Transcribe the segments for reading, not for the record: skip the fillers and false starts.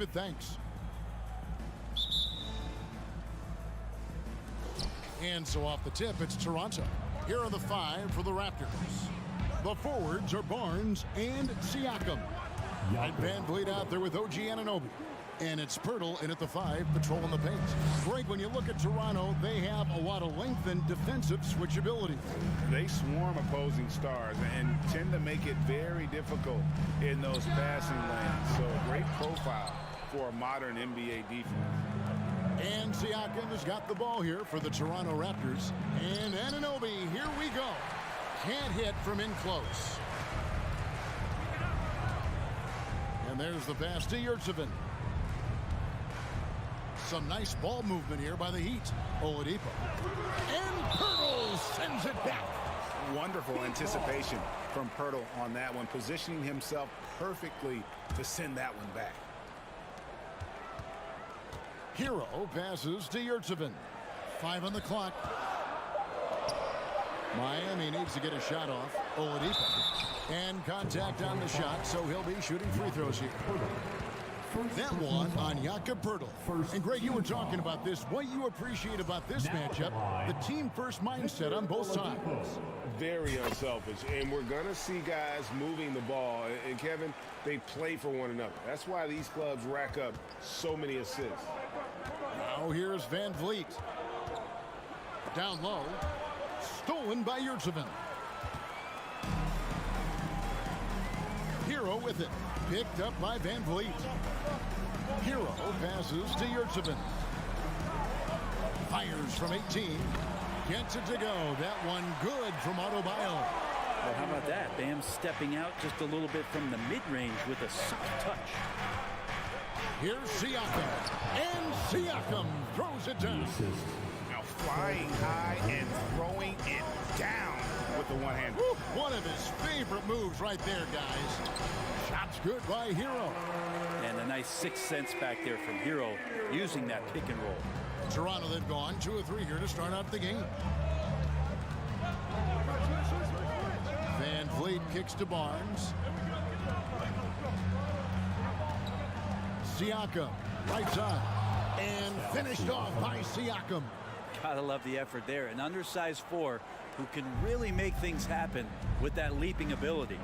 give it thanks. And so off the tip, it's Toronto. Here are the 5 for the Raptors. The forwards are Barnes and Siakam. And Van Vliet out there with OG Anunoby. And it's Pirtle in at the 5, patrolling the paint. Greg, when you look at Toronto, they have a lot of length and defensive switchability. They swarm opposing stars and tend to make it very difficult in those passing lanes. So a great profile for a modern NBA defense. And Siakam has got the ball here for the Toronto Raptors. And Anunoby, here we go. Can't hit from in close. And there's the pass to Yurtsevin. Some nice ball movement here by the Heat. Oladipo. And Pirtle sends it back. Wonderful anticipation from Pirtle on that one, positioning himself perfectly to send that one back. Hero passes to Yurtsevin. 5 on the clock. Miami needs to get a shot off. Oladipo. And contact on the shot, so he'll be shooting free throws here. That one on Jakob Pirtle. And Greg, you were talking about this. What you appreciate about this matchup, the team-first mindset on both sides. Very unselfish. And we're going to see guys moving the ball. And, Kevin, they play for one another. That's why these clubs rack up so many assists. Now here's Van Vliet. Down low. Stolen by Yurtsevin. Hero with it. Picked up by Van Vliet. Hero passes to Yurtsevin. Fires from 18. Gets it to go. That one good from Adebayo. Well, how about that? Bam stepping out just a little bit from the mid-range with a soft touch. Here's Siakam. And Siakam throws it down. Now flying high and throwing it down with the one hand. One of his favorite moves right there, guys. Shot's good by Hero. And a nice 6th sense back there from Hero using that pick and roll. Toronto, they've gone 2 of 3 here to start out the game. Van Vliet kicks to Barnes. Siakam, right side. And finished off by Siakam. Gotta love the effort there. An undersized 4 who can really make things happen with that leaping ability.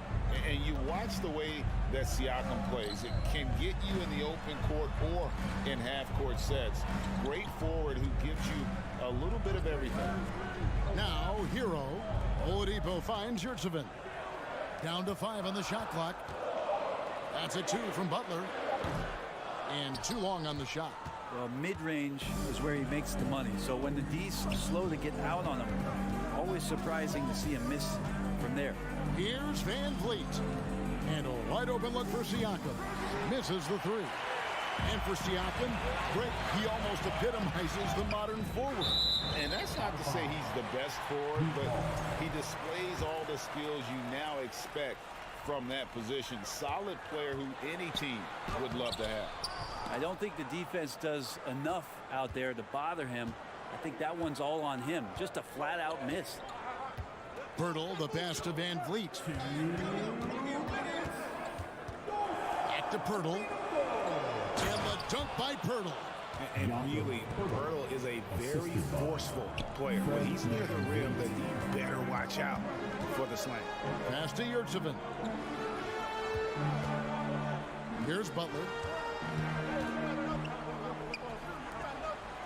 And you watch the way that Siakam plays. It can get you in the open court or in half-court sets. Great forward who gives you a little bit of everything. Now, Hero. Oladipo finds Yurtsevin. Down to 5 on the shot clock. That's a 2 from Butler. And too long on the shot. Well, mid-range is where he makes the money. So when the D's slow to get out on him, always surprising to see him miss from there. Here's Van Vliet. And a wide open look for Siakam. Misses the 3. And for Siakam, Greg, he almost epitomizes the modern forward. And that's not to say he's the best forward, but he displays all the skills you now expect from that position. Solid player who any team would love to have. I don't think the defense does enough out there to bother him. I think that one's all on him. Just a flat-out miss. Pirtle, the pass to Van Vliet. Back to Pirtle. And the dunk by Pirtle. And really, Pirtle is a very forceful player. When he's near the rim, then he better watch out for the slam. Pass to Yurtsevin. Here's Butler.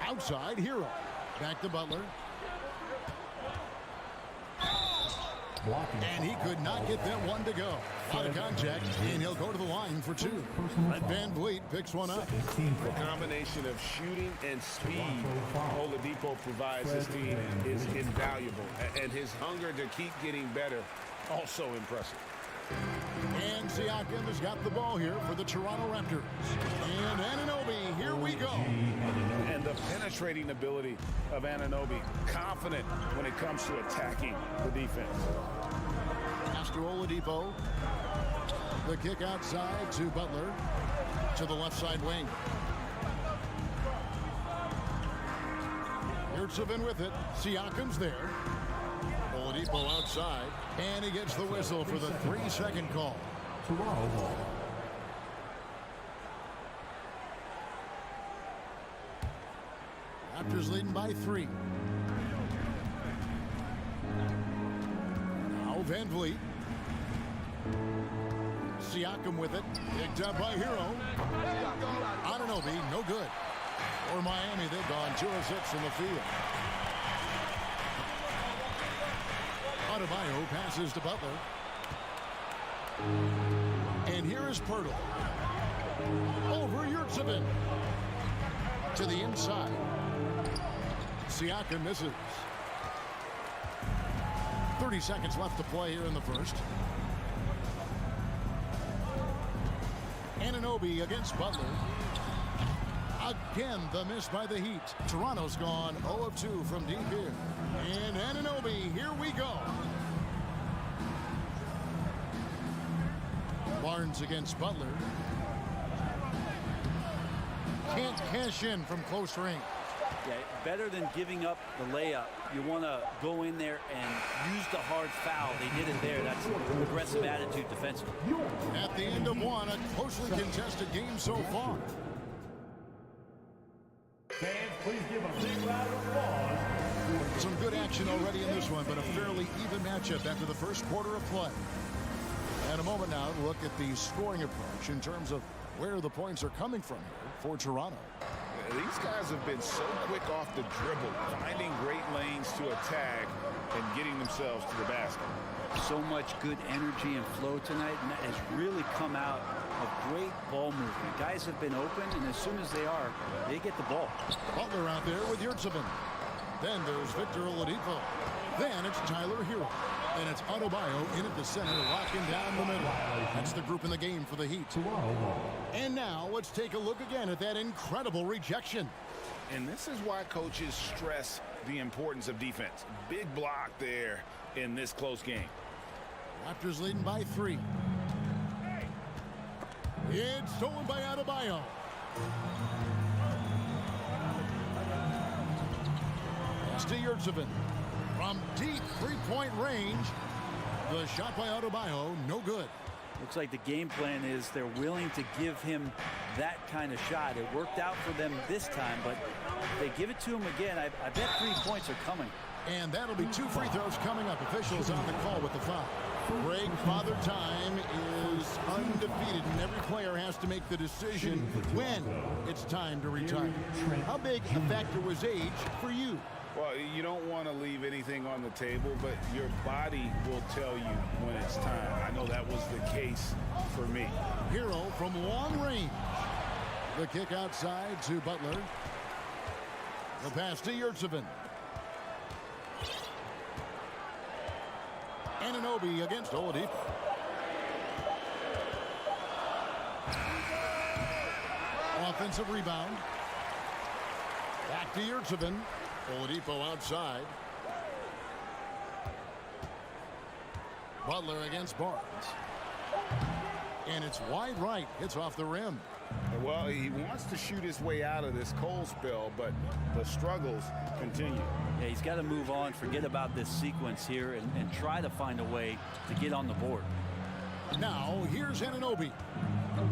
Outside, Hero. Back to Butler. And he could not get that one to go. Out of contact, and he'll go to the line for 2. And Van Vliet picks one up. The combination of shooting and speed Oladipo provides his team is invaluable. And his hunger to keep getting better, also impressive. And Siakam has got the ball here for the Toronto Raptors. And Anunoby, here we go. And the penetrating ability of Anunoby, confident when it comes to attacking the defense. Pass to Oladipo. The kick outside to Butler. To the left side wing. Yurtsevin with it. Siakam's there. Oladipo outside. And he gets the whistle for the 3-second call. Raptors leading by 3. Now Van Vliet. Siakam with it. Picked up by Hero. Anunoby, no good. For Miami, they've gone 2 of 6 in the field. Adebayo passes to Butler. And here is Pirtle. Over Yurtseven. To the inside. Siakam misses. 30 seconds left to play here in the first. Anunoby against Butler. Again, the miss by the Heat. Toronto's gone 0 of 2 from deep here. And Anunoby, here we go. Barnes against Butler. Can't cash in from close range. Yeah, better than giving up the layup. You want to go in there and use the hard foul. They did it there. That's an aggressive attitude defensively. At the end of one, a closely contested game so far. Fans, please give a big round of applause. Some good action already in this one, but a fairly even matchup after the first quarter of play. And a moment now to look at the scoring approach in terms of where the points are coming from here for Toronto. These guys have been so quick off the dribble, finding great lanes to attack and getting themselves to the basket. So much good energy and flow tonight, and that has really come out of great ball movement. Guys have been open, and as soon as they are, they get the ball. Butler out there with Yurtseven. Then there's Victor Oladipo. Then it's Tyler Hero. And it's Adebayo in at the center, locking down the middle. That's the group in the game for the Heat. And now let's take a look again at that incredible rejection. And this is why coaches stress the importance of defense. Big block there in this close game. Raptors leading by 3. It's stolen by Adebayo. It's to Yurtseven. From deep three-point range, the shot by Adebayo, no good. Looks like the game plan is they're willing to give him that kind of shot. It worked out for them this time, but if they give it to him again, I bet 3 points are coming. And that'll be 2 free throws coming up. Officials on the call with the foul. Greg, Father Time is undefeated, and every player has to make the decision when it's time to retire. How big a factor was age for you? Well, you don't want to leave anything on the table, but your body will tell you when it's time. I know that was the case for me. Hero from long range. The kick outside to Butler. The pass to Yurtseven. Anunoby against Oladipo. Offensive rebound. Back to Yurtseven. Oladipo outside. Butler against Barnes. And it's wide right. Hits off the rim. Well, he wants to shoot his way out of this cold spell, but the struggles continue. Yeah, he's got to move on, forget about this sequence here, and try to find a way to get on the board. Now, here's Anunoby.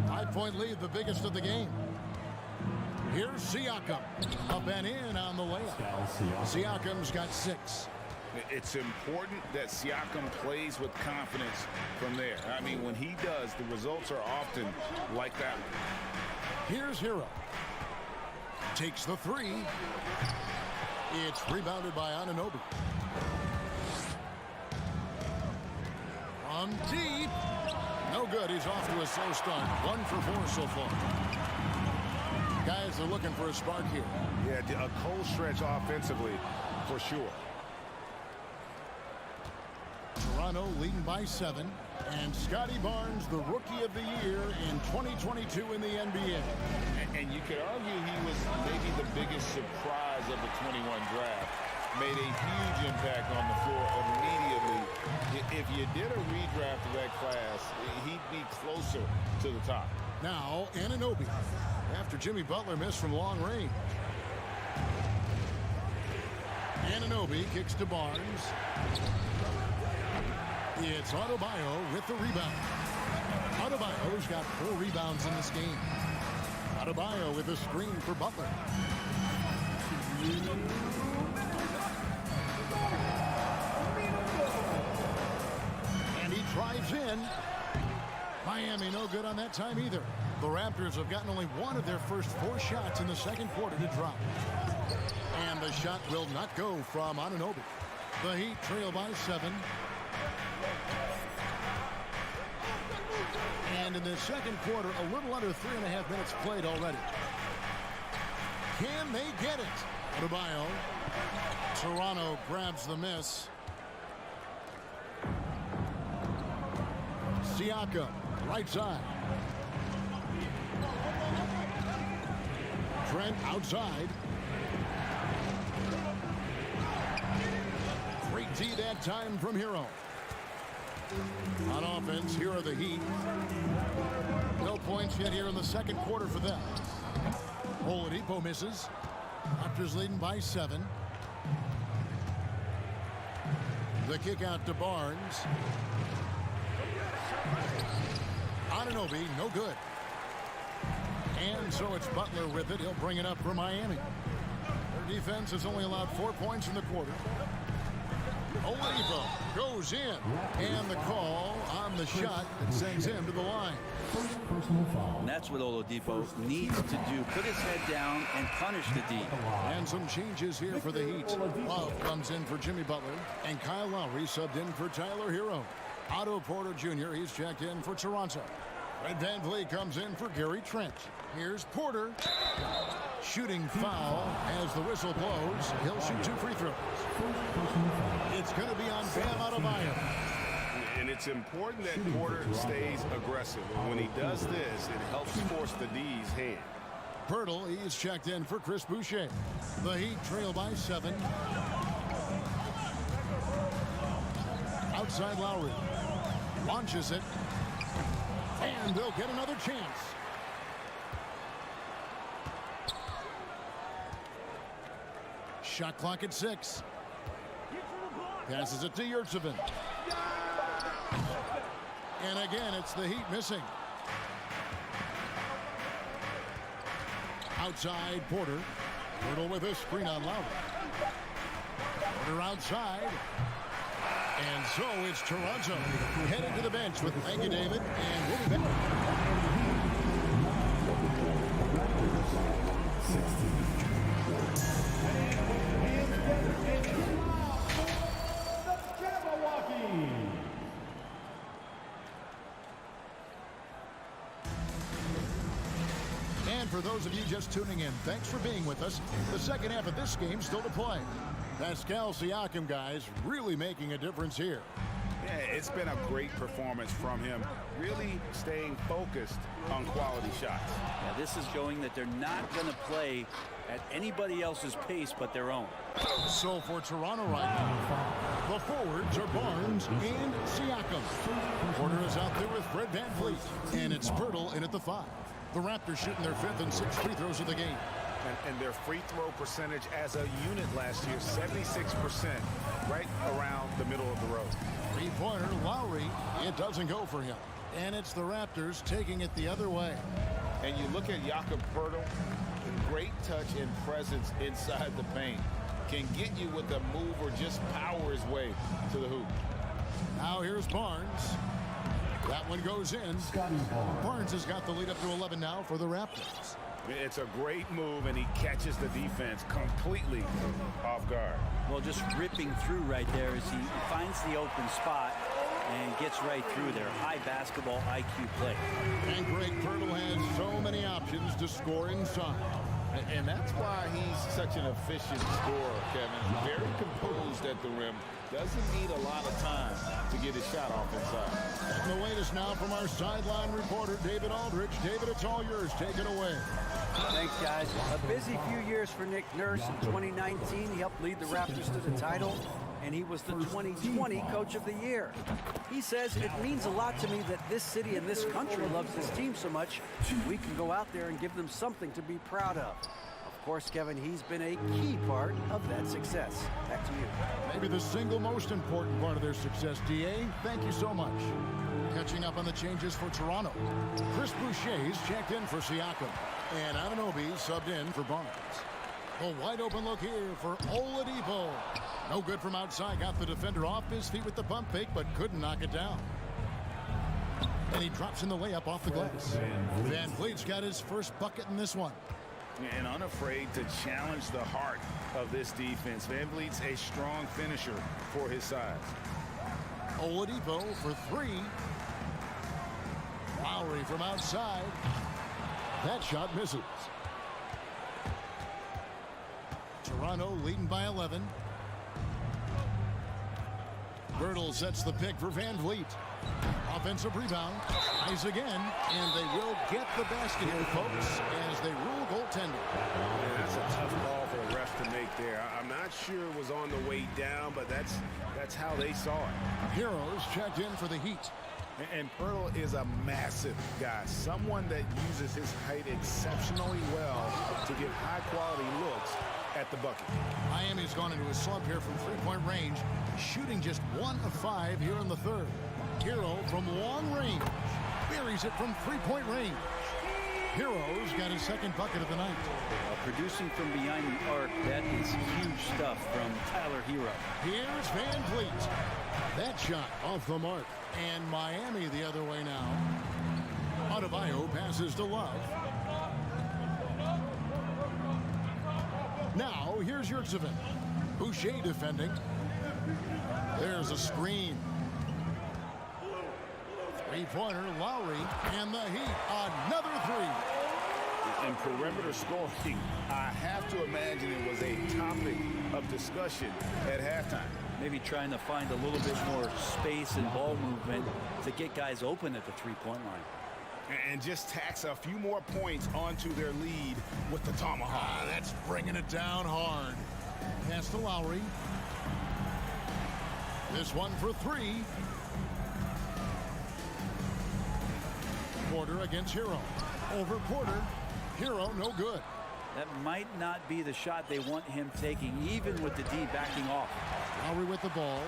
5-point lead, the biggest of the game. Here's Siakam. Up and in on the layup. Siakam's got 6. It's important that Siakam plays with confidence from there. I mean, when he does, the results are often like that one. Here's Hero. Takes the 3. It's rebounded by Anunoby. From deep. No good. He's off to a slow start. 1 for 4 so far. Guys are looking for a spark here. Yeah, a cold stretch offensively for sure. Toronto leading by 7. And Scotty Barnes, the Rookie of the Year in 2022 in the NBA. And you could argue he was maybe the biggest surprise of the 21 draft. Made a huge impact on the floor immediately. If you did a redraft of that class, he'd be closer to the top. Now, Anunoby. After Jimmy Butler missed from long range. Anunoby kicks to Barnes. It's Adebayo with the rebound. Adebayo's got 4 rebounds in this game. Adebayo with a screen for Butler. And he drives in. Miami no good on that time either. The Raptors have gotten only one of their first 4 shots in the second quarter to drop. And the shot will not go from Anunoby. The Heat trail by 7. And in the second quarter, a little under 3.5 minutes played already. Can they get it? Adebayo. Toronto grabs the miss. Siakam, right side. Trent outside. Great D that time from Hero. On offense, here are the Heat. No points yet here in the second quarter for them. Oladipo misses. Raptors leading by 7. The kick out to Barnes. Anunoby, no good. And so it's Butler with it. He'll bring it up for Miami. Their defense has only allowed 4 points in the quarter. Oladipo goes in. And the call on the shot that sends him to the line. And that's what Oladipo needs to do. Put his head down and punish the D. And some changes here for the Heat. Love comes in for Jimmy Butler. And Kyle Lowry subbed in for Tyler Hero. Otto Porter Jr. he's checked in for Toronto. Fred VanVleet comes in for Gary Trent. Here's Porter. Shooting foul as the whistle blows. He'll shoot 2 free throws. It's going to be on Bam Adebayo. And it's important that Porter stays aggressive. When he does this, it helps force the D's hand. Pirtle, he's checked in for Chris Boucher. The Heat trail by 7. Outside Lowry. Launches it. And they'll get another chance. Shot clock at 6. Passes it to Yurtsevin. And again, it's the Heat missing. Outside Porter. Porter with a screen on Lowry. Porter outside. And so it's Toronto headed to the bench with thank you, David. And we'll be back. And for those of you just tuning in, thanks for being with us. The second half of this game still to play. Pascal Siakam, guys, really making a difference here. Yeah, it's been a great performance from him, really staying focused on quality shots. Yeah, this is showing that they're not going to play at anybody else's pace but their own. So for Toronto right now, the forwards are Barnes and Siakam. Porter is out there with Fred VanVleet, and it's Pirtle in at the 5. The Raptors shooting their 5th and 6th free throws of the game. And their free throw percentage as a unit last year, 76%, right around the middle of the road. Three-pointer, Lowry, it doesn't go for him. And it's the Raptors taking it the other way. And you look at Jakob Poeltl, great touch and presence inside the paint. Can get you with a move or just power his way to the hoop. Now here's Barnes. That one goes in. Barnes has got the lead up to 11 now for the Raptors. It's a great move, and he catches the defense completely off guard. Well, just ripping through right there as he finds the open spot and gets right through there. High basketball IQ play. And Greg Pirtle has so many options to score inside. And that's why he's such an efficient scorer, Kevin. Very composed at the rim. Doesn't need a lot of time to get his shot off inside. And the latest now from our sideline reporter, David Aldridge. David, it's all yours. Take it away. Thanks, guys. A busy few years for Nick Nurse. In 2019, he helped lead the Raptors to the title, and he was the 2020 Coach of the Year. He says, it means a lot to me that this city and this country loves this team so much, we can go out there and give them something to be proud of. Of course, Kevin, he's been a key part of that success. Back to you. Maybe the single most important part of their success, D.A. Thank you so much. Catching up on the changes for Toronto. Chris Boucher's checked in for Siakam. And Anunoby subbed in for Barnes. A wide open look here for Oladipo. No good from outside. Got the defender off his feet with the pump fake, but couldn't knock it down. And he drops in the layup off the glass. Van Vliet's got his first bucket in this one. And unafraid to challenge the heart of this defense. Van Vliet's a strong finisher for his size. Oladipo for three. Lowry from outside. That shot misses. Toronto leading by 11. Birtle sets the pick for Van Vliet. Offensive rebound. Nice again. And they will get the basket here, folks, as they rule goaltending. Yeah, that's a tough call for the ref to make there. I'm not sure it was on the way down, but that's how they saw it. Heroes checked in for the Heat. And Pirtle is a massive guy, someone that uses his height exceptionally well to get high-quality looks at the bucket. Miami's gone into a slump here from three-point range, shooting just 1 of 5 here in the third. Hero from long range buries it from three-point range. Hero's got his second bucket of the night. Producing from behind the arc, that is huge stuff from Tyler Hero. Here's Van Vliet. That shot off the mark. And Miami the other way now. Adebayo passes to Love. Now here's Yurtseven. Boucher defending. There's a screen. Three-pointer, Lowry, and the Heat. Another three. In perimeter scoring, I have to imagine it was a topic of discussion at halftime. Maybe trying to find a little bit more space and ball movement to get guys open at the three-point line. And just tax a few more points onto their lead with the tomahawk. That's bringing it down hard. Pass to Lowry. This one for three. Porter against Hero. Over Porter. Hero, no good. That might not be the shot they want him taking, even with the D backing off. Lowry with the ball.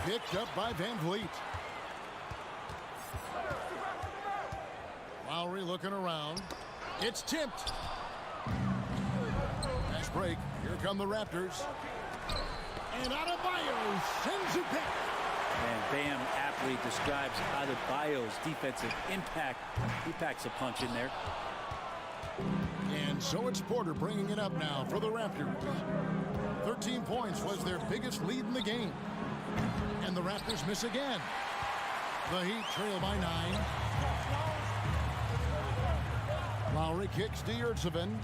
Picked up by Van Vliet. Lowry looking around. It's tipped. Nice break. Here come the Raptors. And Adebayo sends it back. And Bam aptly describes Adebayo's defensive impact. He packs a punch in there. And so it's Porter bringing it up now for the Raptors. 13 points was their biggest lead in the game. And the Raptors miss again. The Heat trail by 9. Lowry kicks to Yurtseven.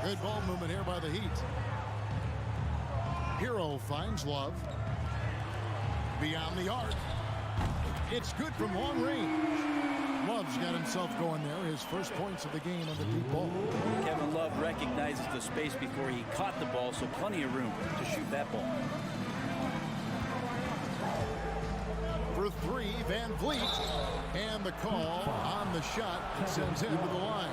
Good ball movement here by the Heat. Hero finds Love. Beyond the arc. It's good from long range. Love's got himself going there. His first points of the game on the deep ball. Kevin Love recognizes the space before he caught the ball, so plenty of room to shoot that ball. For three, Van Vliet. And the call on the shot that sends him to the line.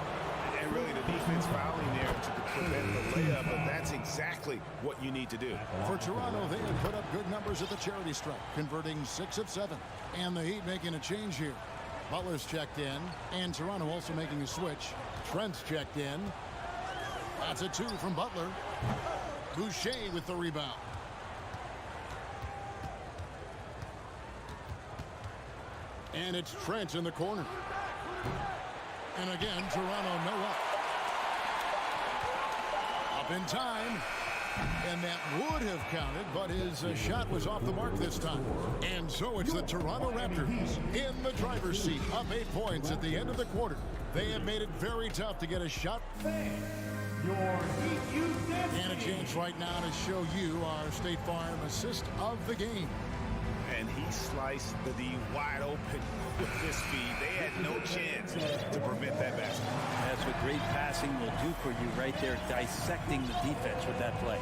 And really the defense fouling there to prevent the layup, but that's exactly what you need to do. For Toronto, they had put up good numbers at the charity stripe, converting 6 of 7. And the Heat making a change here. Butler's checked in, and Toronto also making a switch. Trent's checked in. That's a 2 from Butler. Boucher with the rebound. And it's Trent in the corner. And again, Toronto no up. Up in time. And that would have counted, but his shot was off the mark this time. And so it's the Toronto Raptors in the driver's seat, up 8 points at the end of the quarter. They have made it very tough to get a shot. And a chance right now to show you our State Farm assist of the game. And he sliced the D wide open with his speed. They had no chance to prevent that basket. That's what great passing will do for you right there, dissecting the defense with that play.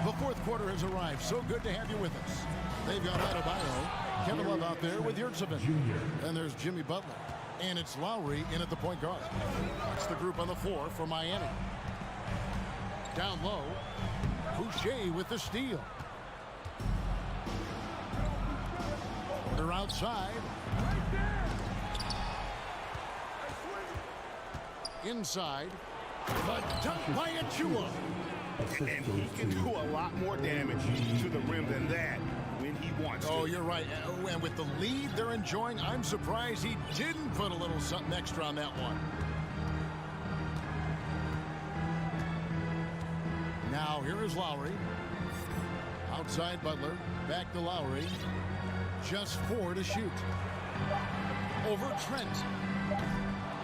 The fourth quarter has arrived. So good to have you with us. They've got Adebayo, Kevin Love out there with Yurtseven. And there's Jimmy Butler. And it's Lowry in at the point guard. That's the group on the floor for Miami. Down low, Boucher with the steal. They're outside. Inside. The dunk by Achua. And he can do a lot more damage to the rim than that when he wants to. Oh, you're right. And with the lead they're enjoying, I'm surprised he didn't put a little something extra on that one. Now here is Lowry. Outside Butler. Back to Lowry. Just 4 to shoot. Over Trent.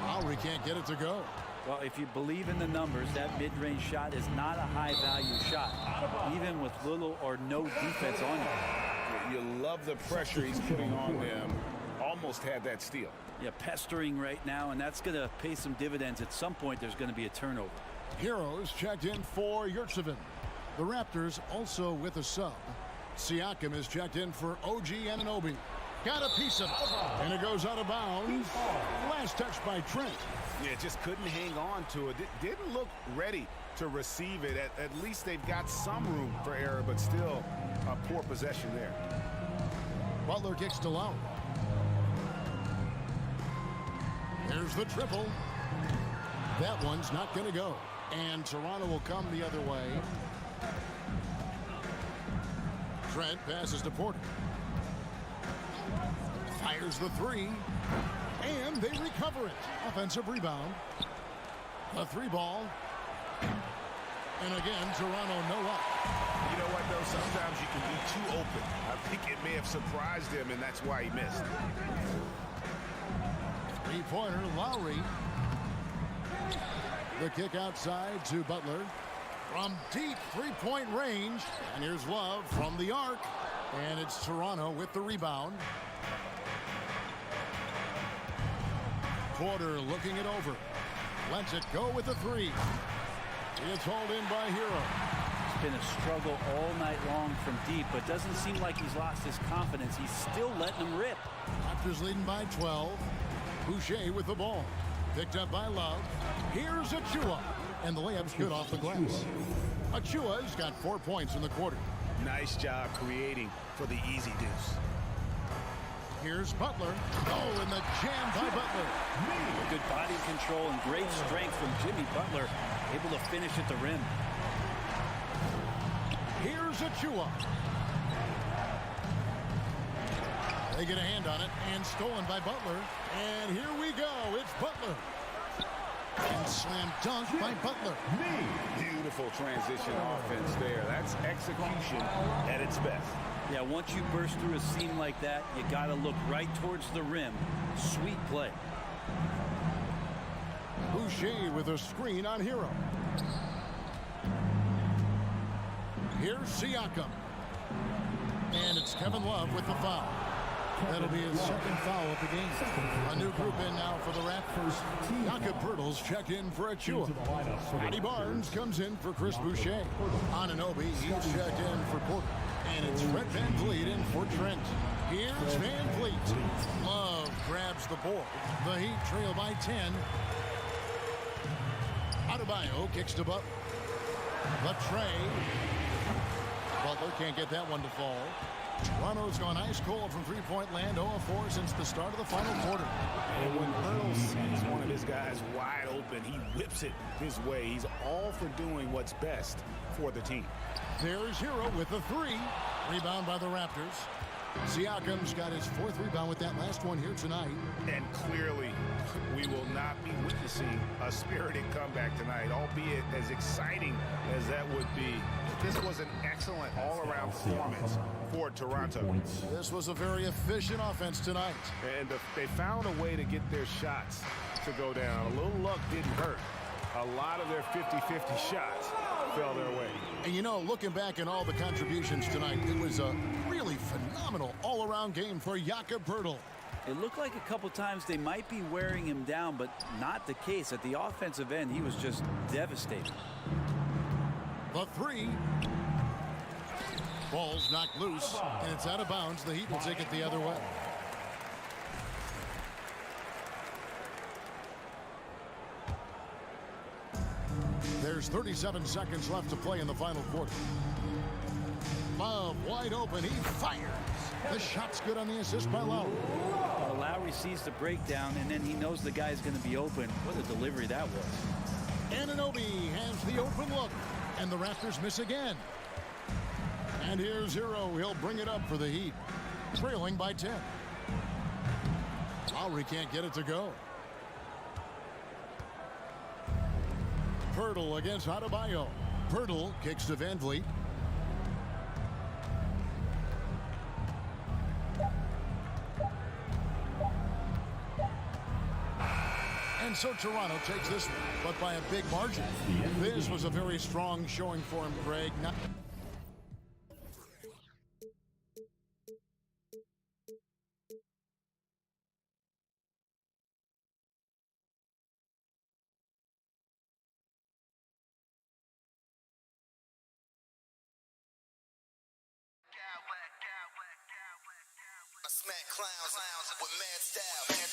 Lowry can't get it to go. Well, if you believe in the numbers, that mid-range shot is not a high-value shot, even with little or no defense on you. You love the pressure he's putting on them. Almost had that steal. Yeah, pestering right now, and that's going to pay some dividends. At some point, there's going to be a turnover. Heroes checked in for Yurtseven. The Raptors also with a sub. Siakam is checked in for OG Anunoby. Got a piece of it, and it goes out of bounds. Last touch by Trent. Yeah, just couldn't hang on to it. Didn't look ready to receive it. At least they've got some room for error, but still a poor possession there. Butler kicks to Lowry. There's the triple. That one's not going to go. And Toronto will come the other way. Trent passes to Porter. Fires the 3. And they recover it. Offensive rebound. A 3 ball. And again, Toronto no up. You know what, though? Sometimes you can be too open. I think it may have surprised him, and that's why he missed. 3-pointer, Lowry. The kick outside to Butler. From deep 3-point range. And here's Love from the arc. And it's Toronto with the rebound. Porter looking it over. Lets it go with the 3. It's hauled in by Hero. It's been a struggle all night long from deep, but doesn't seem like he's lost his confidence. He's still letting them rip. Raptors leading by 12. Boucher with the ball. Picked up by Love. Here's Achua. And the layup's good off the glass. Achua's got 4 points in the quarter. Nice job creating for the easy deuce. Here's Butler. Oh, and the jam by Butler. Good body control and great strength from Jimmy Butler. Able to finish at the rim. Here's Achua. They get a hand on it and stolen by Butler. And here we go. It's Butler. And slam dunk by Butler. Beautiful transition offense there. That's execution at its best. Yeah, once you burst through a seam like that, you got to look right towards the rim. Sweet play. Boucher with a screen on Hero. Here's Siakam. And it's Kevin Love with the foul. That'll be his second foul of the game. A new group in now for the Raptors. Jakob Poeltl's checked in for Achua. Scotty Barnes comes in for Chris Boucher. Anunoby, he's checked in for Porter. And it's Fred VanVleet in for Trent. Here's VanVleet. Love grabs the board. The Heat trail by 10. Adebayo kicks to Butler. The tray. Butler can't get that one to fall. Toronto's gone ice cold from three-point land, 0-4 since the start of the final quarter. And when Poeltl sees one of his guys wide open, he whips it his way. He's all for doing what's best for the team. There's Hero with the 3. Rebound by the Raptors. Siakam's got his 4th rebound with that last one here tonight. And clearly, we will not be witnessing a spirited comeback tonight, albeit as exciting as that would be. This was an excellent all-around performance for Toronto. This was a very efficient offense tonight. And they found a way to get their shots to go down. A little luck didn't hurt. A lot of their 50-50 shots fell their way. And you know, looking back at all the contributions tonight, it was a really phenomenal all-around game for Jakob Poeltl. It looked like a couple times they might be wearing him down, but not the case. At the offensive end, he was just devastating. The 3. Ball's knocked loose, and it's out of bounds. The Heat will take it the other way. There's 37 seconds left to play in the final quarter. Love wide open. He fires. The shot's good on the assist by Lowry. Well, Lowry sees the breakdown, and then he knows the guy's going to be open. What a delivery that was. Anunoby has the open look, and the Raptors miss again. And here's Hero. He'll bring it up for the Heat, trailing by 10. Lowry can't get it to go. Pirtle against Adebayo. Pirtle kicks to Van Vliet. And so Toronto takes this one, but by a big margin. This was a very strong showing for him, Greg. I smack clowns with mad style.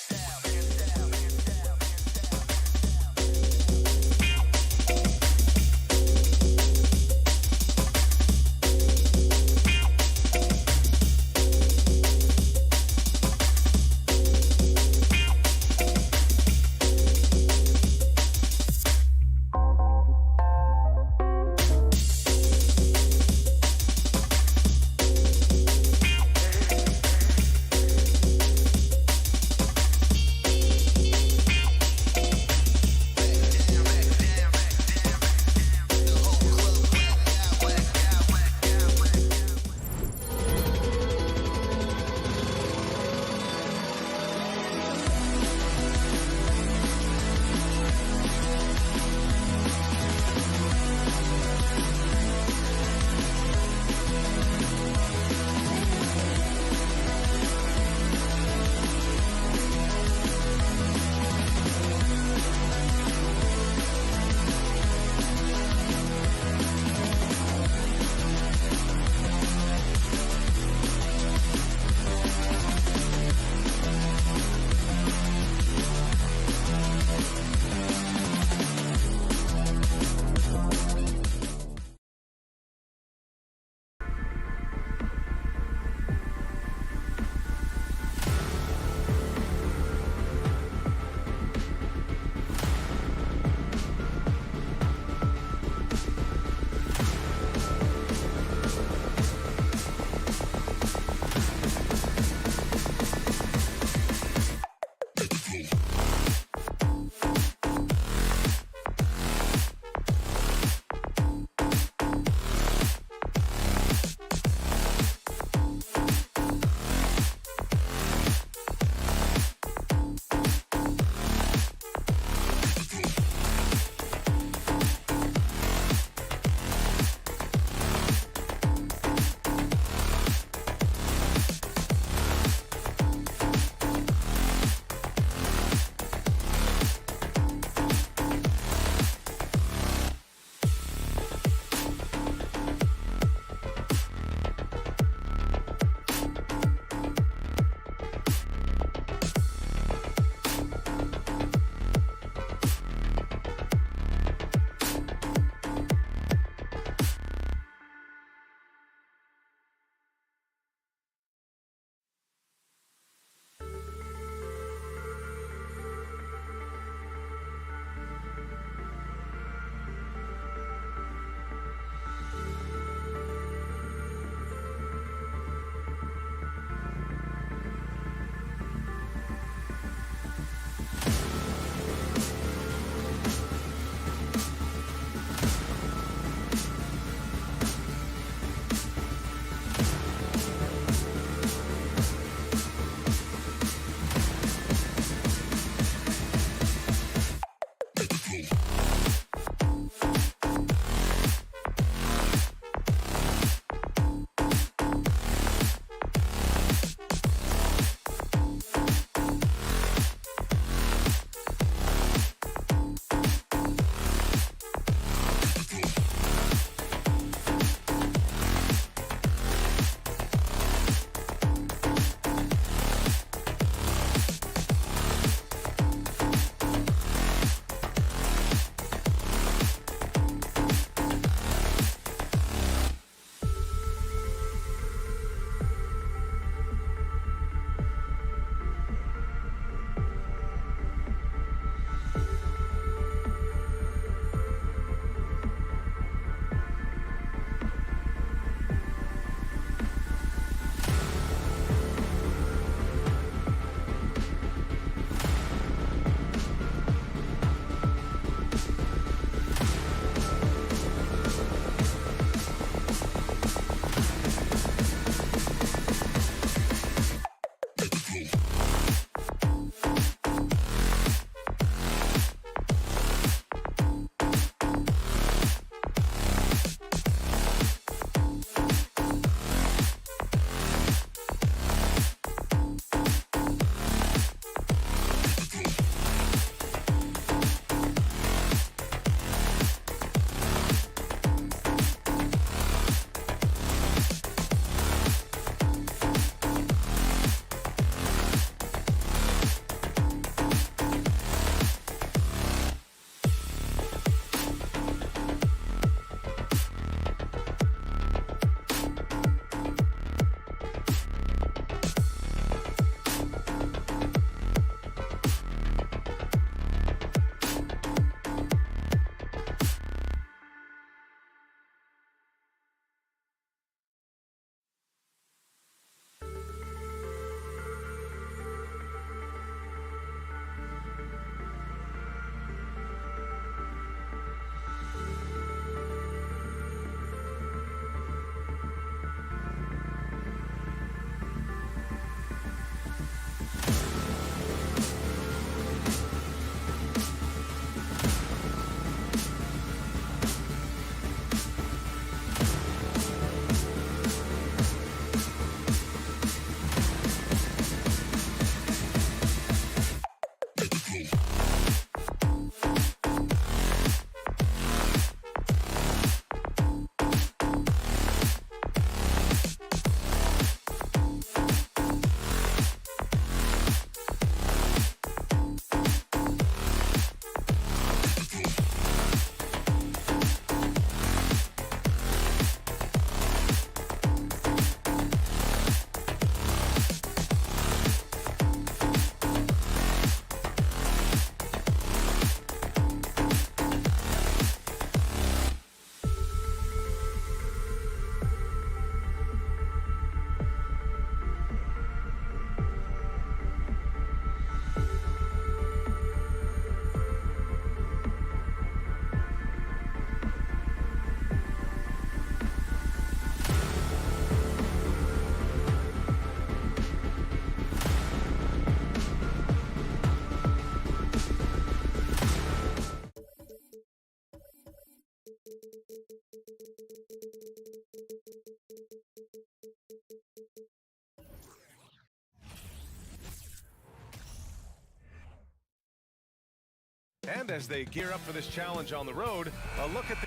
And as they gear up for this challenge on the road, a look at the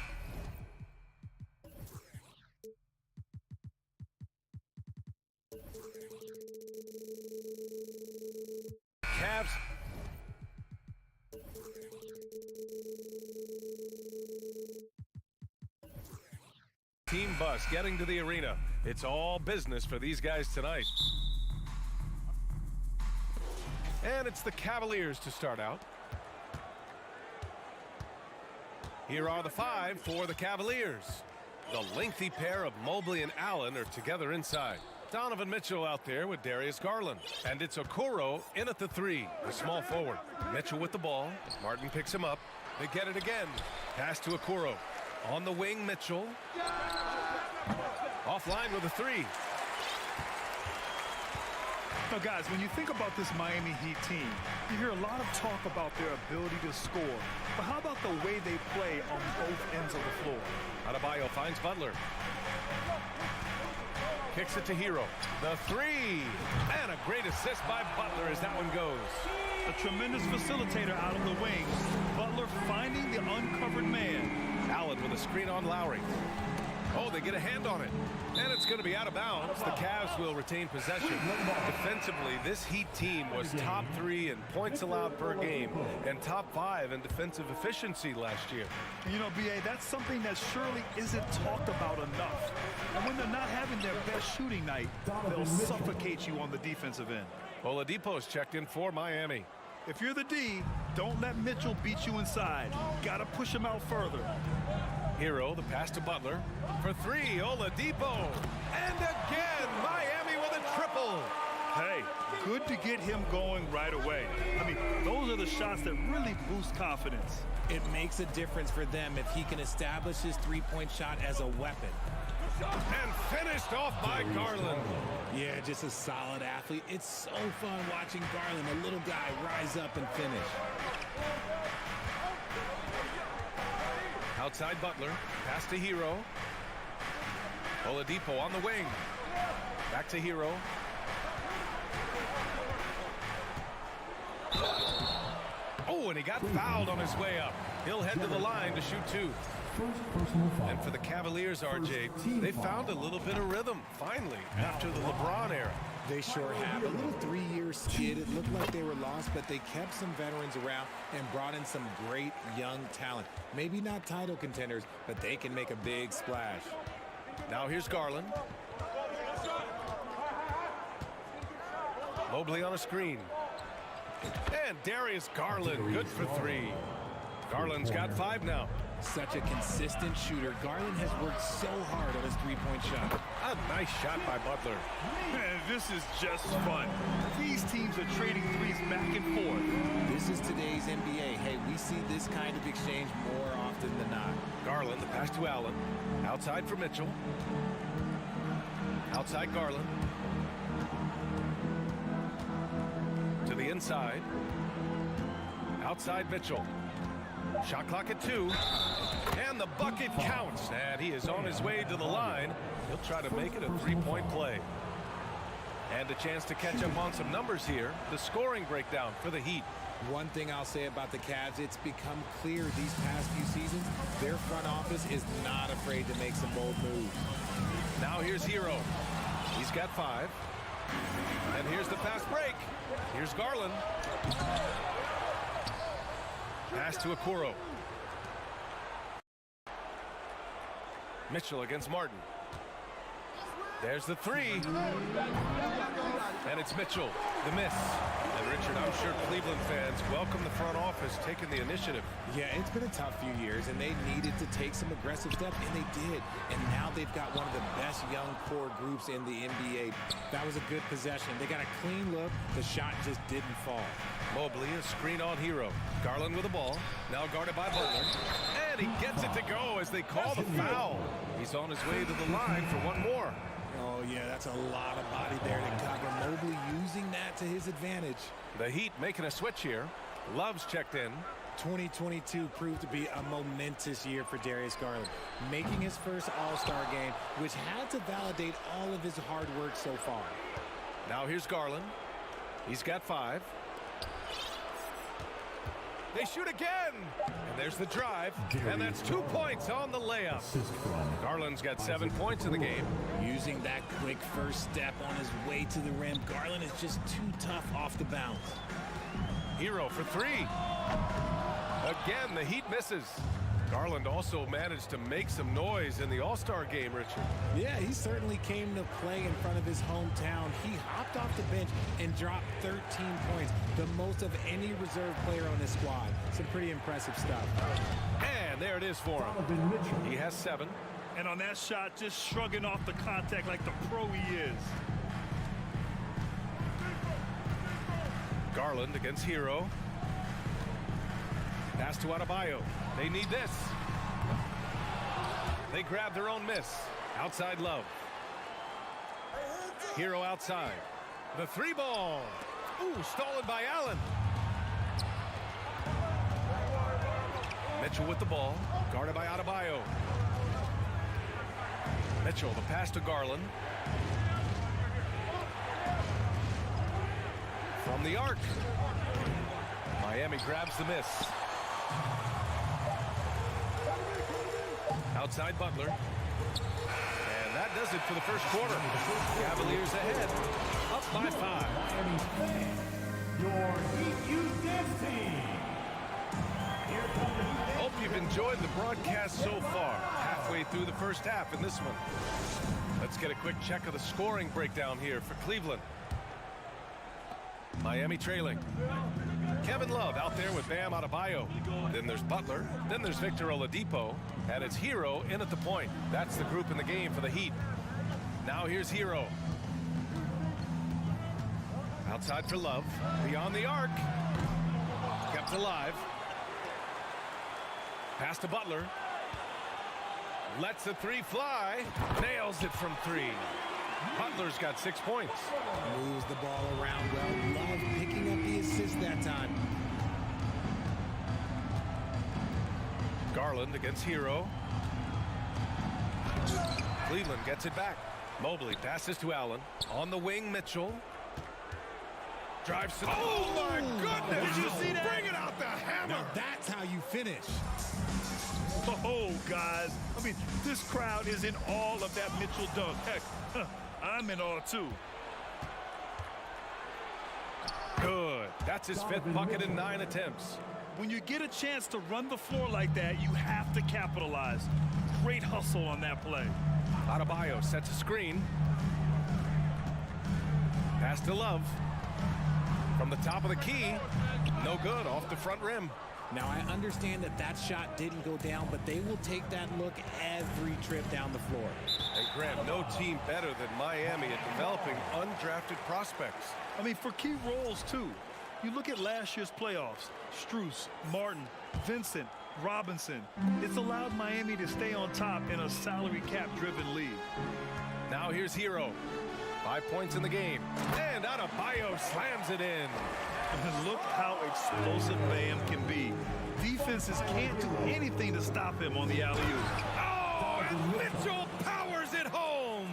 Cavs. Team bus getting to the arena. It's all business for these guys tonight. And it's the Cavaliers to start out. Here are the 5 for the Cavaliers. The lengthy pair of Mobley and Allen are together inside. Donovan Mitchell out there with Darius Garland. And it's Okoro in at the 3, the small forward. Mitchell with the ball. Martin picks him up. They get it again. Pass to Okoro. On the wing, Mitchell. Offline with a 3. Now, guys, when you think about this Miami Heat team, you hear a lot of talk about their ability to score. But how about the way they play on both ends of the floor? Adebayo finds Butler. Kicks it to Hero. The 3. And a great assist by Butler as that one goes. A tremendous facilitator out on the wing. Butler finding the uncovered man. Allen with a screen on Lowry. Oh, they get a hand on it. And it's going to be out of bounds. The Cavs will retain possession. Defensively, this Heat team was top 3 in points allowed per game and top 5 in defensive efficiency last year. You know, B.A., that's something that surely isn't talked about enough. And when they're not having their best shooting night, they'll suffocate you on the defensive end. Oladipo's checked in for Miami. If you're the D, don't let Mitchell beat you inside. Got to push him out further. Hero, the pass to Butler. For 3, Oladipo. And again, Miami with a triple. Hey, good to get him going right away. I mean, those are the shots that really boost confidence. It makes a difference for them if he can establish his three-point shot as a weapon. And finished off by Garland. Yeah, just a solid athlete. It's so fun watching Garland, a little guy, rise up and finish. Outside Butler, pass to Hero. Oladipo on the wing. Back to Hero. Oh, and he got fouled on his way up. He'll head to the line to shoot 2. And for the Cavaliers, RJ, they found a little bit of rhythm, finally, after the LeBron era. They sure have. A little 3-year skid. It looked like they were lost, but they kept some veterans around and brought in some great young talent. Maybe not title contenders, but they can make a big splash. Now here's Garland. Mobley on a screen. And Darius Garland, good for 3. Garland's got 5 now. Such a consistent shooter. Garland has worked so hard on his three-point shot. A nice shot by Butler. Man, this is just fun. These teams are trading threes back and forth. This is today's NBA. Hey, we see this kind of exchange more often than not. Garland, the pass to Allen. Outside for Mitchell. Outside Garland. To the inside. Outside Mitchell. Shot clock at 2. And the bucket counts. And he is on his way to the line. He'll try to make it a 3-point play. And a chance to catch up on some numbers here. The scoring breakdown for the Heat. One thing I'll say about the Cavs, it's become clear these past few seasons, their front office is not afraid to make some bold moves. Now here's Hero. He's got 5. And here's the fast break. Here's Garland. Pass to Okoro. Mitchell against Martin. There's the 3. And it's Mitchell, the miss. And Richard, I'm sure Cleveland fans welcome the front office taking the initiative. Yeah, it's been a tough few years, and they needed to take some aggressive steps, and they did. And now they've got one of the best young core groups in the NBA. That was a good possession. They got a clean look. The shot just didn't fall. Mobley, a screen on Hero. Garland with the ball, now guarded by Butler. And he gets it to go as they call the foul. He's on his way to the line for one more. Oh, yeah, that's a lot of body there to cover. Mobley using that to his advantage. The Heat making a switch here. Love's checked in. 2022 proved to be a momentous year for Darius Garland, making his first All-Star game, which had to validate all of his hard work so far. Now here's Garland. He's got 5. They shoot again. And there's the drive. And that's 2 points on the layup. Garland's got 7 points in the game. Using that quick first step on his way to the rim. Garland is just too tough off the bounce. Hero for 3. Again, the Heat misses. Garland also managed to make some noise in the All-Star game, Richard. Yeah, he certainly came to play in front of his hometown. He hopped off the bench and dropped 13 points, the most of any reserve player on his squad. Some pretty impressive stuff. And there it is for him. He has 7. And on that shot, just shrugging off the contact like the pro he is. Garland against Hero. Pass to Adebayo. They need this. They grab their own miss. Outside Love. Hero outside. The 3 ball. Ooh, stolen by Allen. Mitchell with the ball. Guarded by Adebayo. Mitchell, the pass to Garland. From the arc. Miami grabs the miss. Outside Butler. And that does it for the first quarter. Cavaliers ahead. Up by 5. Your Heat Youth Dance Team. Hope you've enjoyed the broadcast so far. Halfway through the first half in this one. Let's get a quick check of the scoring breakdown here for Cleveland. Miami trailing. Kevin Love out there with Bam Adebayo. Then there's Butler. Then there's Victor Oladipo. And it's Hero in at the point. That's the group in the game for the Heat. Now here's Hero. Outside for Love. Beyond the arc. Kept alive. Pass to Butler. Lets the 3 fly. Nails it from 3. Butler's got 6 points. Moves the ball around well. Love picking up the assist that time. Garland against Hero. Cleveland gets it back. Mobley passes to Allen. On the wing, Mitchell. Drives to the... Oh, my goodness! Did you see that? Bring it out the hammer! Now that's how you finish. Oh, guys. I mean, this crowd is in awe of that Mitchell dunk. Heck, I'm in awe, too. Good. That's his 5th bucket in 9 attempts. When you get a chance to run the floor like that, you have to capitalize. Great hustle on that play. Adebayo sets a screen. Pass to Love. From the top of the key. No good. Off the front rim. Now, I understand that that shot didn't go down, but they will take that look every trip down the floor. And Grant, no team better than Miami at developing undrafted prospects. I mean, for key roles, too. You look at last year's playoffs. Strus, Martin, Vincent, Robinson. It's allowed Miami to stay on top in a salary cap-driven league. Now here's Hero. 5 points in the game. And Adebayo slams it in. And look how explosive Bam can be. Defenses can't do anything to stop him on the alley-oop. Oh, and Mitchell powers it home.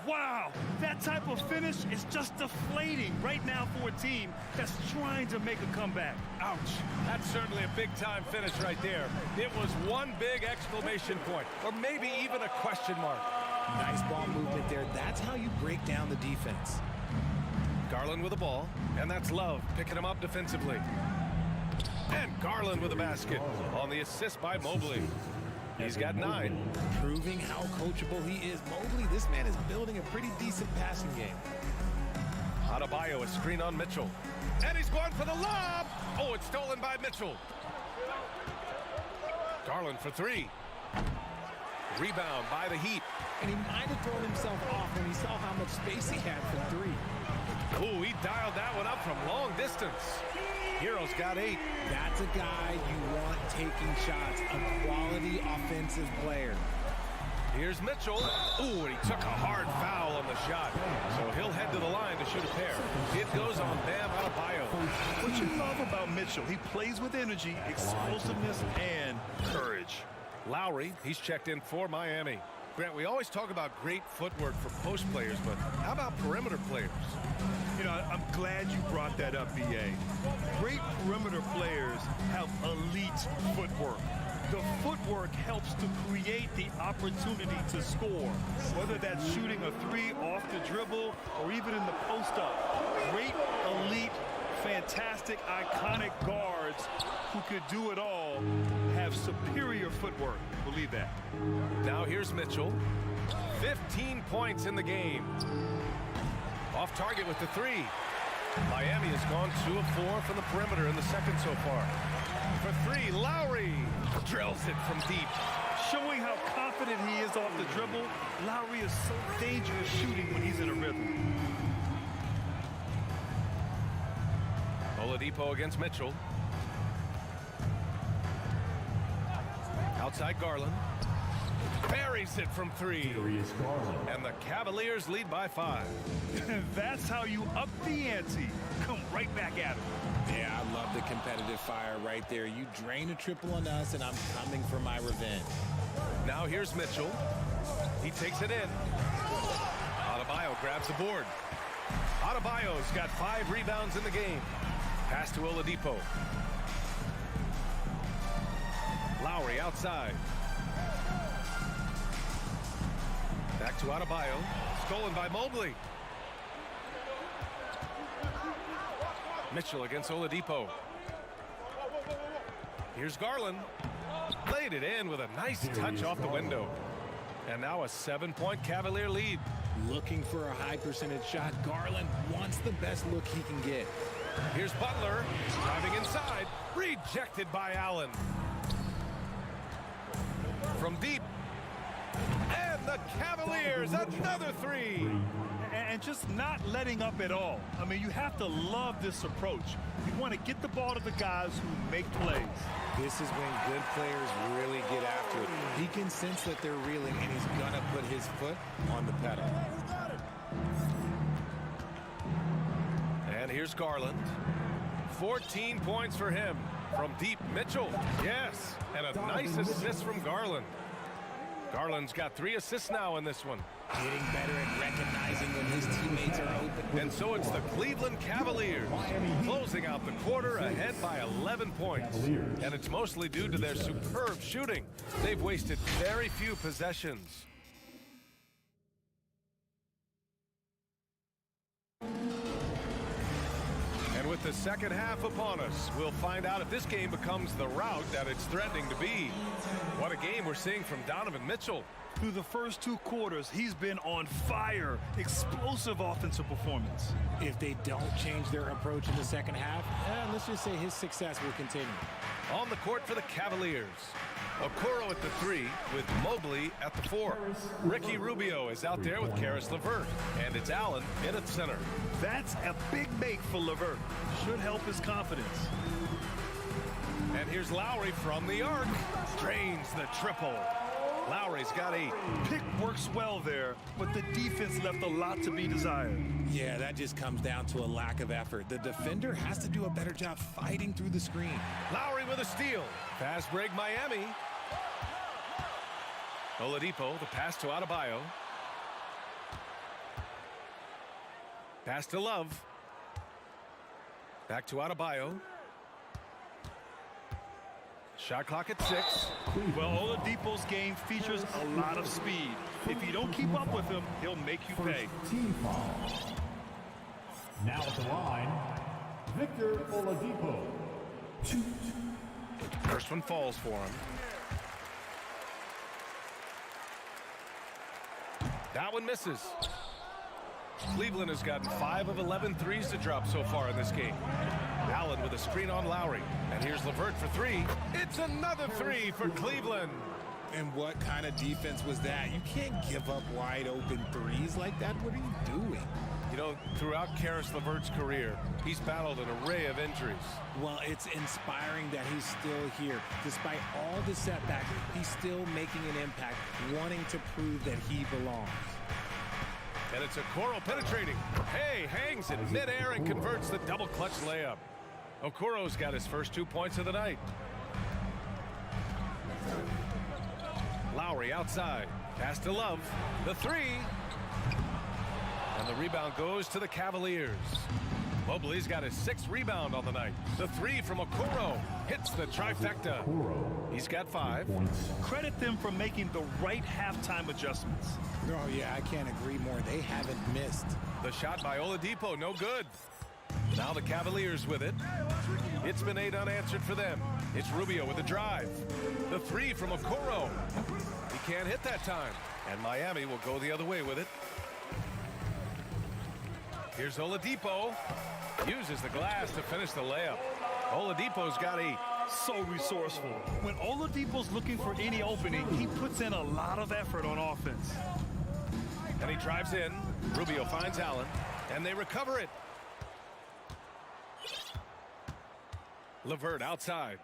Wow, that type of finish is just deflating right now for a team that's trying to make a comeback. Ouch. That's certainly a big-time finish right there. It was one big exclamation point, or maybe even a question mark. Nice ball movement there. That's how you break down the defense. Garland with the ball, and that's Love picking him up defensively. And Garland with a basket on the assist by Mobley. He's got 9. Proving how coachable he is. Mobley, this man is building a pretty decent passing game. Adebayo, a screen on Mitchell. And he's going for the lob. Oh, it's stolen by Mitchell. Garland for 3. Rebound by the Heat. And he might have thrown himself off when he saw how much space he had for 3. Ooh, he dialed that one up from long distance. Hero's got 8. That's a guy you want taking shots, a quality offensive player. Here's Mitchell. Ooh, and he took a hard foul on the shot. So he'll head to the line to shoot a pair. It goes on Bam Adebayo. What you love about Mitchell, he plays with energy, explosiveness, and courage. Lowry, he's checked in for Miami. Grant, we always talk about great footwork for post players, but how about perimeter players? You know, I'm glad you brought that up, B.A. Great perimeter players have elite footwork. The footwork helps to create the opportunity to score, whether that's shooting a three off the dribble or even in the post-up. Great, elite, fantastic, iconic guards who could do it all have superior footwork. Believe that. Now here's Mitchell. 15 points in the game. Off target with the three. Miami has gone 2 of 4 from the perimeter in the second so far. For three, Lowry drills it from deep. Showing how confident he is off the dribble, Lowry is so dangerous shooting when he's in a rhythm. Oladipo against Mitchell. Outside Garland. Buries it from three. And the Cavaliers lead by 5. That's how you up the ante. Come right back at him. Yeah, I love the competitive fire right there. You drain a triple on us, and I'm coming for my revenge. Now here's Mitchell. He takes it in. Adebayo grabs the board. Adebayo's got 5 rebounds in the game. Pass to Oladipo. Lowry outside. Back to Adebayo. Stolen by Mobley. Mitchell against Oladipo. Here's Garland. Laid it in with a nice touch off the window. And now a 7-point Cavalier lead. Looking for a high percentage shot. Garland wants the best look he can get. Here's Butler. Driving inside. Rejected by Allen. From deep. And the Cavaliers, another 3. And just not letting up at all. I mean, you have to love this approach. You want to get the ball to the guys who make plays. This is when good players really get after it. He can sense that they're reeling, and he's going to put his foot on the pedal. And here's Garland. 14 points for him. From deep, Mitchell. Yes, and a nice assist from Garland. Garland's got 3 assists now in this one. Getting better at recognizing when his teammates are open. And so it's the Cleveland Cavaliers closing out the quarter ahead by 11 points. And it's mostly due to their superb shooting. They've wasted very few possessions. And with the second half upon us, we'll find out if this game becomes the rout that it's threatening to be. What a game we're seeing from Donovan Mitchell. Through the first 2 quarters, he's been on fire. Explosive offensive performance. If they don't change their approach in the second half, let's just say his success will continue. On the court for the Cavaliers. Okoro at the 3 with Mobley at the 4. Ricky Rubio is out there with Karis LeVert. And it's Allen in at center. That's a big make for LeVert. Should help his confidence. And here's Lowry from the arc. Drains the triple. Lowry's got 8. Pick works well there, but the defense left a lot to be desired. Yeah, that just comes down to a lack of effort. The defender has to do a better job fighting through the screen. Lowry with a steal. Fast break Miami. Oladipo, the pass to Adebayo. Pass to Love. Back to Adebayo. Shot clock at 6. Well, Oladipo's game features a lot of speed. If you don't keep up with him, he'll make you pay. Team foul. Now at the line, Victor Oladipo. First one falls for him. That one misses. Cleveland has gotten 5 of 11 threes to drop so far in this game. Allen with a screen on Lowry. And here's LeVert for 3. It's another 3 for Cleveland. And what kind of defense was that? You can't give up wide open threes like that. What are you doing? You know, throughout Karis LeVert's career, he's battled an array of injuries. Well, it's inspiring that he's still here. Despite all the setbacks, he's still making an impact, wanting to prove that he belongs. And it's Okoro penetrating. Hey, hangs in midair and converts the double clutch layup. Okoro's got his first 2 points of the night. Lowry outside. Pass to Love. The three. And the rebound goes to the Cavaliers. Mobley's got his 6th rebound on the night. The three from Okoro hits the trifecta. He's got 5. Credit them for making the right halftime adjustments. Oh, yeah, I can't agree more. They haven't missed. The shot by Oladipo, no good. Now the Cavaliers with it. It's been 8 unanswered for them. It's Rubio with the drive. The three from Okoro. He can't hit that time. And Miami will go the other way with it. Here's Oladipo. Uses the glass to finish the layup. Oladipo's got 8. So resourceful. When Oladipo's looking for any opening, he puts in a lot of effort on offense. And he drives in. Rubio finds Allen. And they recover it. LeVert outside.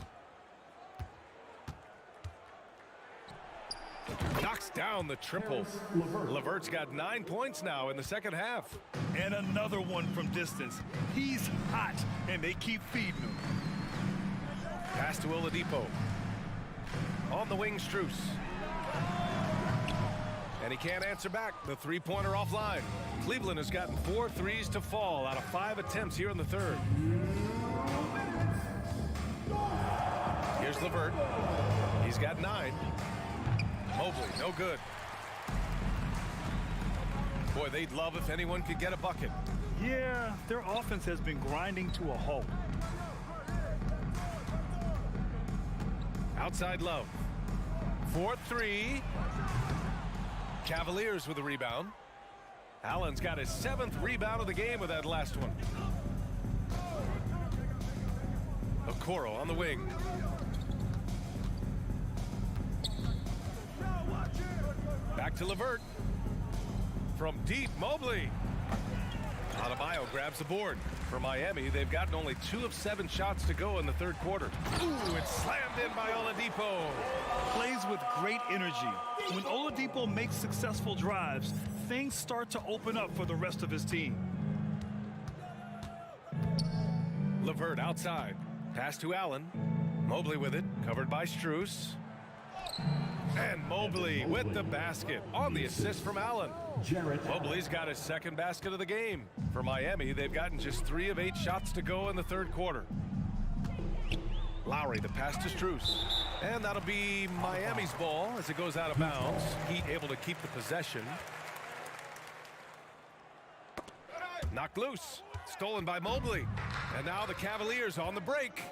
Knocks down the triple. LeVert's got 9 points now in the second half. And another one from distance. He's hot, and they keep feeding him. Pass to Oladipo. On the wing, Strus. And he can't answer back. The three-pointer offline. Cleveland has gotten 4 threes to fall out of 5 attempts here in the third. Here's LeVert. He's got 9. Mobley, no good. Boy, they'd love if anyone could get a bucket. Yeah, their offense has been grinding to a halt. Outside Love. 4-3. Cavaliers with a rebound. Allen's got his 7th rebound of the game with that last one. Okoro on the wing. Back to LeVert. From deep, Mobley. Adebayo grabs the board. For Miami, they've gotten only 2 of 7 shots to go in the third quarter. Ooh, it's slammed in by Oladipo. Plays with great energy. When Oladipo makes successful drives, things start to open up for the rest of his team. LeVert outside. Pass to Allen. Mobley with it, covered by Strus. And Mobley with the basket on the assist from Allen. Mobley's got his 2nd basket of the game. For Miami, they've gotten just 3 of 8 shots to go in the third quarter. Lowry, the pass to Strus. And that'll be Miami's ball as it goes out of bounds. Heat able to keep the possession. Knocked loose. Stolen by Mobley. And now the Cavaliers on the break.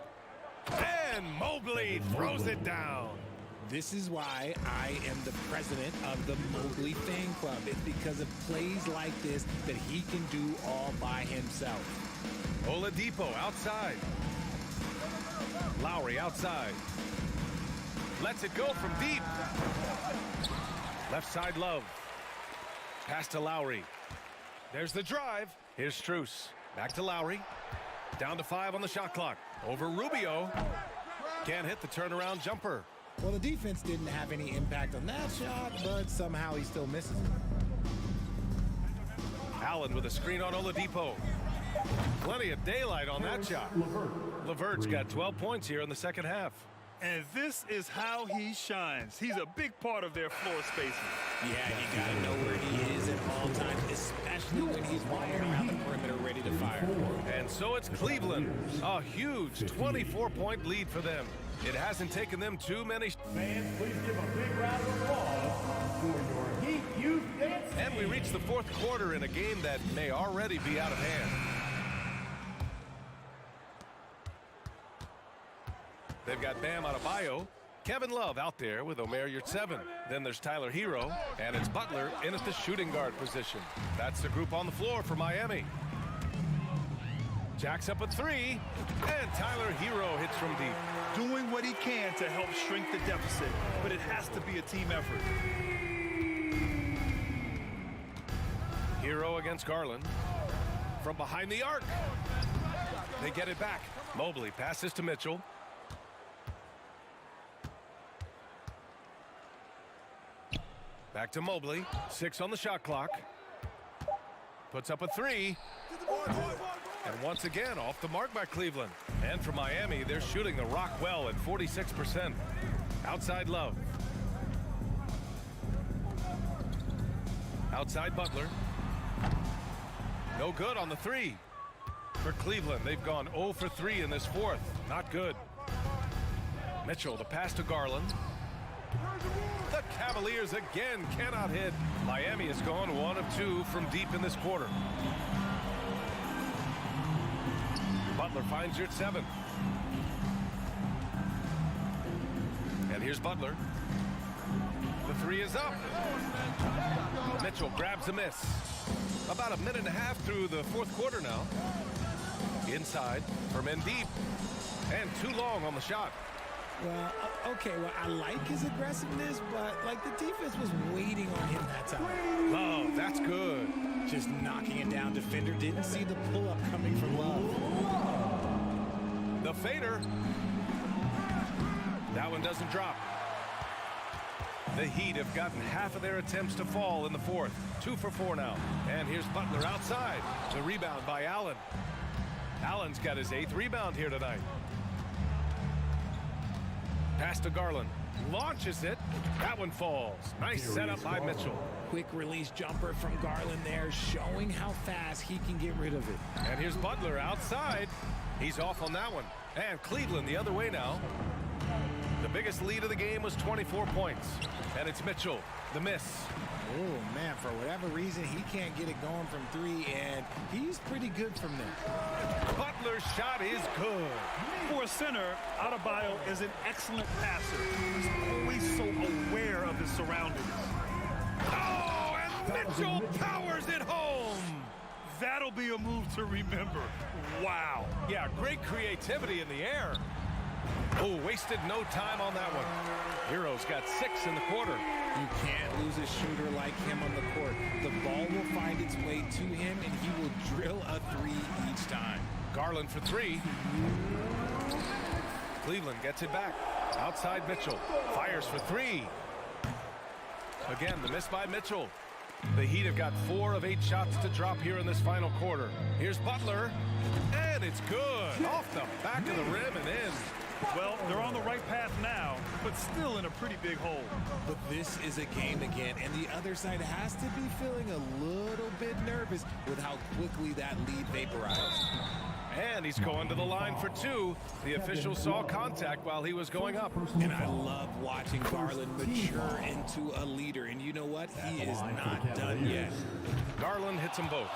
And Mobley throws it down. This is why I am the president of the Mobley fan club. It's because of plays like this that he can do all by himself. Oladipo outside. Lowry outside. Lets it go from deep. Left side Love. Pass to Lowry. There's the drive. Here's Strus. Back to Lowry. Down to 5 on the shot clock. Over Rubio. Can't hit the turnaround jumper. Well, the defense didn't have any impact on that shot, but somehow he still misses it. Allen with a screen on Oladipo. Plenty of daylight on that shot. LeVert's got 12 points here in the second half. And this is how he shines. He's a big part of their floor spacing. Yeah, you got to know where he is at all times, especially when he's wandering around the perimeter ready to fire. And so it's Cleveland. A huge 24-point lead for them. It hasn't taken them too many. Fans, please give a big round of applause for your Heat Youth Dance. And we reach the fourth quarter in a game that may already be out of hand. They've got Bam Adebayo, Kevin Love out there with Omer Yurtseven. Then there's Tyler Hero, and it's Butler in at the shooting guard position. That's the group on the floor for Miami. Jacks up a 3, and Tyler Hero hits from deep. Doing what he can to help shrink the deficit, but it has to be a team effort. Hero against Garland. From behind the arc. They get it back. Mobley passes to Mitchell. Back to Mobley. 6 on the shot clock. Puts up a 3. And once again, off the mark by Cleveland. And for Miami, they're shooting the rock well at 46%. Outside Love. Outside Butler. No good on the three. For Cleveland, they've gone 0 for 3 in this fourth. Not good. Mitchell, the pass to Garland. The Cavaliers again cannot hit. Miami has gone 1 of 2 from deep in this quarter. Butler finds you at 7. And here's Butler. The three is up. Mitchell grabs a miss. About a minute and a half through the fourth quarter now. Inside for men deep. And too long on the shot. Well, okay, well, I like his aggressiveness, but, like, the defense was waiting on him that time. Love, that's good. Just knocking it down. Defender didn't see the pull-up coming from Love. The fader. That one doesn't drop. The Heat have gotten half of their attempts to fall in the fourth. 2 for 4 now. And here's Butler outside. The rebound by Allen. Allen's got his 8th rebound here tonight. Pass to Garland. Launches it. That one falls. Nice setup by Mitchell. Quick release jumper from Garland there, showing how fast he can get rid of it. And here's Butler outside. He's off on that one. And Cleveland the other way now. The biggest lead of the game was 24 points. And it's Mitchell, the miss. Oh, man, for whatever reason, he can't get it going from 3, and he's pretty good from there. Butler's shot is good. For a center, Adebayo is an excellent passer. He's always so aware of his surroundings. Oh, and Mitchell powers it home. That'll be a move to remember. Wow. Yeah, great creativity in the air. Oh, wasted no time on that one. Hero's got 6 in the quarter. You can't lose a shooter like him on the court. The ball will find its way to him, and he will drill a 3 each time. Garland for 3. Cleveland gets it back. Outside Mitchell. Fires for 3. Again, the miss by Mitchell. The Heat have got 4 of 8 shots to drop here in this final quarter. Here's Butler. And it's good. Off the back of the rim and in. Well, they're on the right path now, but still in a pretty big hole. But this is a game again, and the other side has to be feeling a little bit nervous with how quickly that lead vaporized. And he's going to the line for 2. The official saw contact while he was going up. And I love watching Garland mature into a leader. And you know what? He is not done yet. Garland hits them both.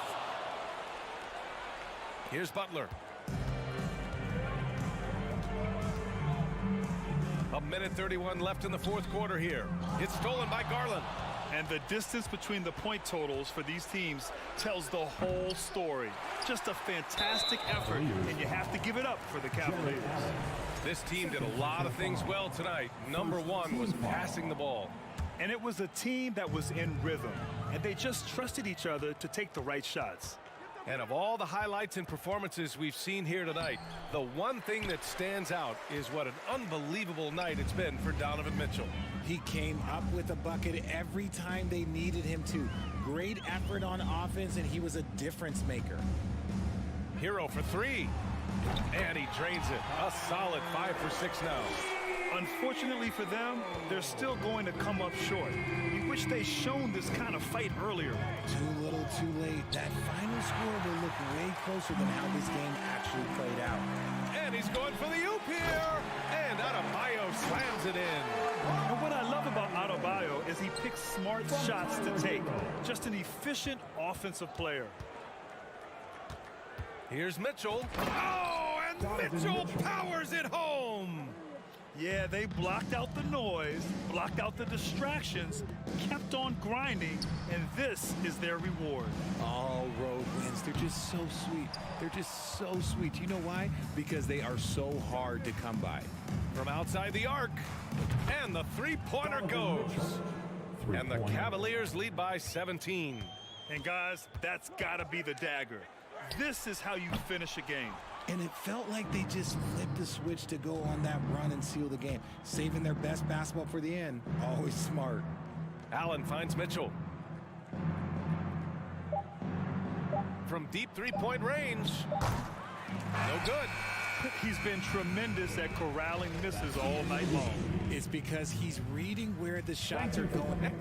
Here's Butler. A minute 31 left in the fourth quarter here. It's stolen by Garland. And the distance between the point totals for these teams tells the whole story. Just a fantastic effort, and you have to give it up for the Cavaliers. This team did a lot of things well tonight. Number 1 was passing the ball. And it was a team that was in rhythm, and they just trusted each other to take the right shots. And of all the highlights and performances we've seen here tonight, the one thing that stands out is what an unbelievable night it's been for Donovan Mitchell. He came up with a bucket every time they needed him to. Great effort on offense, and he was a difference maker. Hero for 3. And he drains it. A solid 5 for 6 now. Unfortunately for them, they're still going to come up short. We wish they'd shown this kind of fight earlier. Too little, too late. That final score will look way closer than how this game actually played out. And he's going for the oop here. And Adebayo slams it in. And what I love about Adebayo is he picks smart shots to take. Just an efficient offensive player. Here's Mitchell. Oh, and Mitchell powers it home. Yeah, they blocked out the noise, blocked out the distractions, kept on grinding, and this is their reward. All road wins. They're just so sweet. They're just so sweet. You know why? Because they are so hard to come by. From outside the arc, and the three-pointer goes. And the Cavaliers lead by 17. And guys, that's gotta be the dagger. This is how you finish a game. And it felt like they just flipped the switch to go on that run and seal the game, saving their best basketball for the end. Always smart. Allen finds Mitchell. From deep three-point range. No good. He's been tremendous at corralling misses all night long. It's because he's reading where the shots are going.